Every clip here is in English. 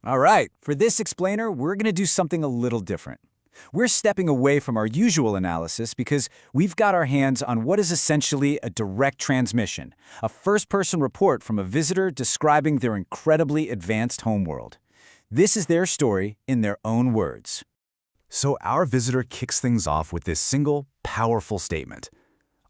All right, for this explainer, we're going to do something a little different. We're stepping away from our usual analysis because we've got our hands on what is essentially a direct transmission, a first-person report from a visitor describing their incredibly advanced homeworld. This is their story in their own words. So our visitor kicks things off with this single, powerful statement.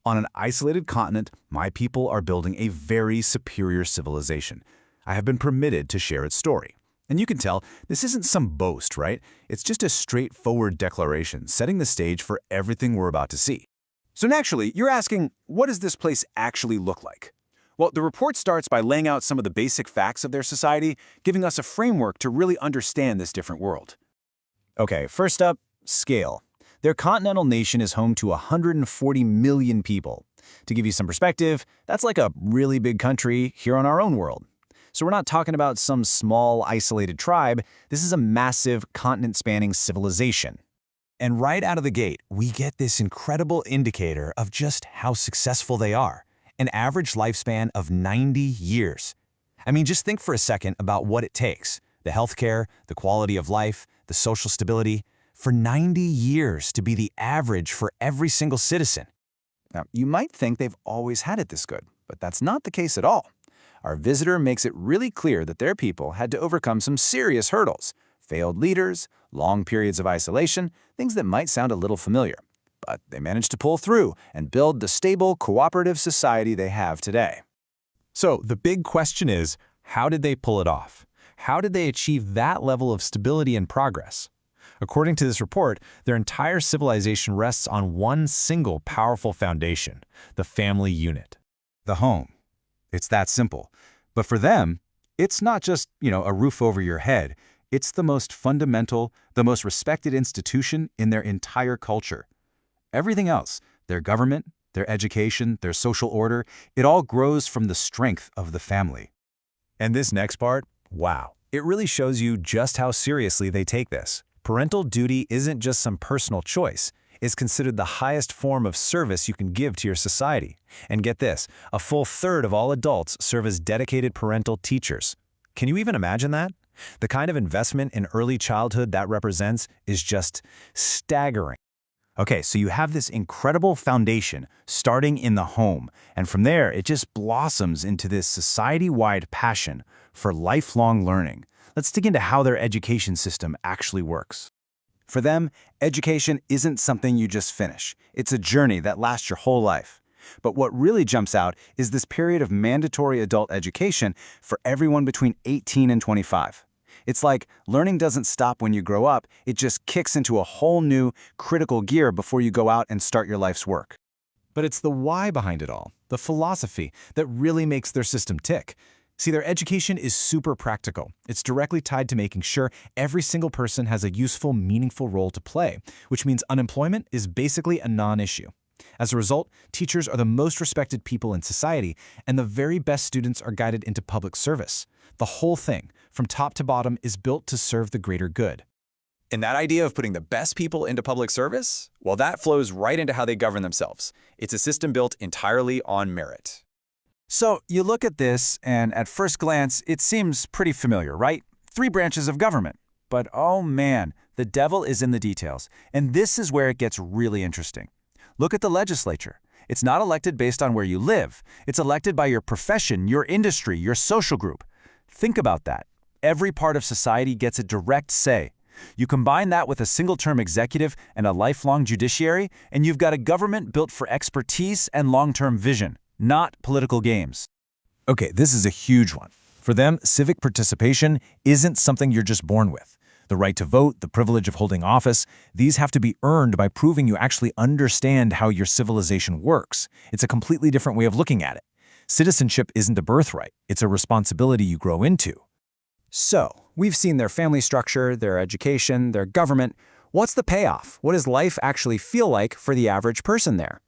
On an isolated continent, my people are building a very superior civilization. I have been permitted to share its story. And you can tell, this isn't some boast, right? It's just a straightforward declaration setting the stage for everything we're about to see. So naturally, you're asking, what does this place actually look like? Well, the report starts by laying out some of the basic facts of their society, giving us a framework to really understand this different world. Okay, first up, scale. Their continental nation is home to 140 million people. To give you some perspective, that's like a really big country here on our own world. So we're not talking about some small, isolated tribe. This is a massive, continent-spanning civilization. And right out of the gate, we get this incredible indicator of just how successful they are. An average lifespan of 90 years. I mean, just think for a second about what it takes. The healthcare, the quality of life, the social stability. For 90 years to be the average for every single citizen. Now, you might think they've always had it this good, but that's not the case at all. Our visitor makes it really clear that their people had to overcome some serious hurdles. Failed leaders, long periods of isolation, things that might sound a little familiar. But they managed to pull through and build the stable, cooperative society they have today. So the big question is, how did they pull it off? How did they achieve that level of stability and progress? According to this report, their entire civilization rests on one single powerful foundation, the family unit. The home. It's that simple. But for them, it's not just, a roof over your head. It's the most fundamental, the most respected institution in their entire culture. Everything else, their government, their education, their social order, it all grows from the strength of the family. And this next part, wow, it really shows you just how seriously they take this. Parental duty isn't just some personal choice. It's considered the highest form of service you can give to your society. And get this, a full third of all adults serve as dedicated parental teachers. Can you even imagine that? The kind of investment in early childhood that represents is just staggering. Okay, so you have this incredible foundation starting in the home, and from there it just blossoms into this society-wide passion for lifelong learning. Let's dig into how their education system actually works. For them, education isn't something you just finish. It's a journey that lasts your whole life. But what really jumps out is this period of mandatory adult education for everyone between 18 and 25. It's like learning doesn't stop when you grow up, it just kicks into a whole new, critical gear before you go out and start your life's work. But it's the why behind it all, the philosophy, that really makes their system tick. See, their education is super practical. It's directly tied to making sure every single person has a useful, meaningful role to play, which means unemployment is basically a non-issue. As a result, teachers are the most respected people in society, and the very best students are guided into public service. The whole thing, from top to bottom, is built to serve the greater good. And that idea of putting the best people into public service? Well, that flows right into how they govern themselves. It's a system built entirely on merit. So you look at this, and at first glance, it seems pretty familiar, right? 3 branches of government. But oh man, the devil is in the details. And this is where it gets really interesting. Look at the legislature. It's not elected based on where you live. It's elected by your profession, your industry, your social group. Think about that. Every part of society gets a direct say. You combine that with a single-term executive and a lifelong judiciary, and you've got a government built for expertise and long-term vision, not political games. Okay, this is a huge one. For them, civic participation isn't something you're just born with. The right to vote, the privilege of holding office, these have to be earned by proving you actually understand how your civilization works. It's a completely different way of looking at it. Citizenship isn't a birthright. It's a responsibility you grow into. So, we've seen their family structure, their education, their government. What's the payoff? What does life actually feel like for the average person there?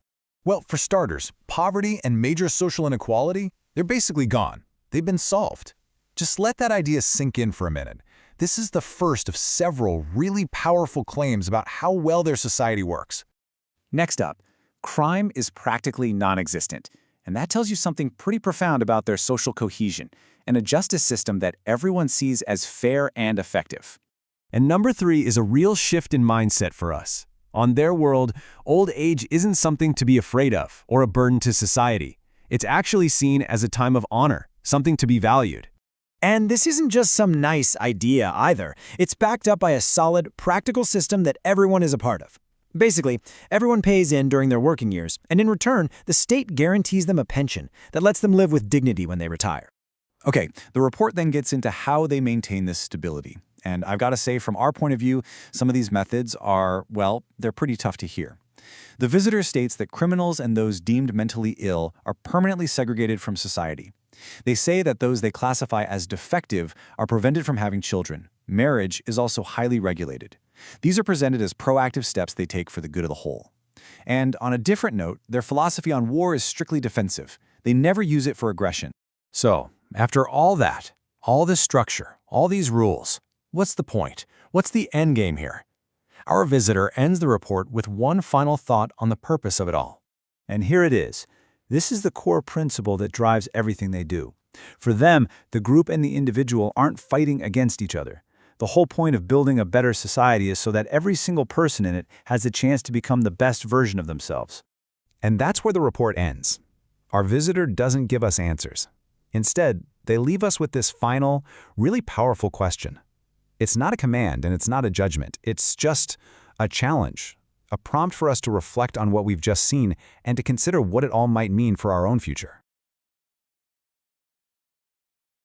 Well, for starters, poverty and major social inequality, they're basically gone. They've been solved. Just let that idea sink in for a minute. This is the first of several really powerful claims about how well their society works. Next up, crime is practically non-existent. And that tells you something pretty profound about their social cohesion. and a justice system that everyone sees as fair and effective. And number 3 is a real shift in mindset for us. On their world, old age isn't something to be afraid of or a burden to society. It's actually seen as a time of honor, something to be valued. And this isn't just some nice idea either. It's backed up by a solid, practical system that everyone is a part of. Basically, everyone pays in during their working years, and in return, the state guarantees them a pension that lets them live with dignity when they retire. Okay, the report then gets into how they maintain this stability. And I've got to say, from our point of view, some of these methods are, well, they're pretty tough to hear. The visitor states that criminals and those deemed mentally ill are permanently segregated from society. They say that those they classify as defective are prevented from having children. Marriage is also highly regulated. These are presented as proactive steps they take for the good of the whole. And on a different note, their philosophy on war is strictly defensive. They never use it for aggression. So, after all that, all this structure, all these rules, what's the point? What's the end game here? Our visitor ends the report with one final thought on the purpose of it all. And here it is. This is the core principle that drives everything they do. For them, the group and the individual aren't fighting against each other. The whole point of building a better society is so that every single person in it has the chance to become the best version of themselves. And that's where the report ends. Our visitor doesn't give us answers. Instead, they leave us with this final, really powerful question. It's not a command and it's not a judgment. It's just a challenge, a prompt for us to reflect on what we've just seen and to consider what it all might mean for our own future.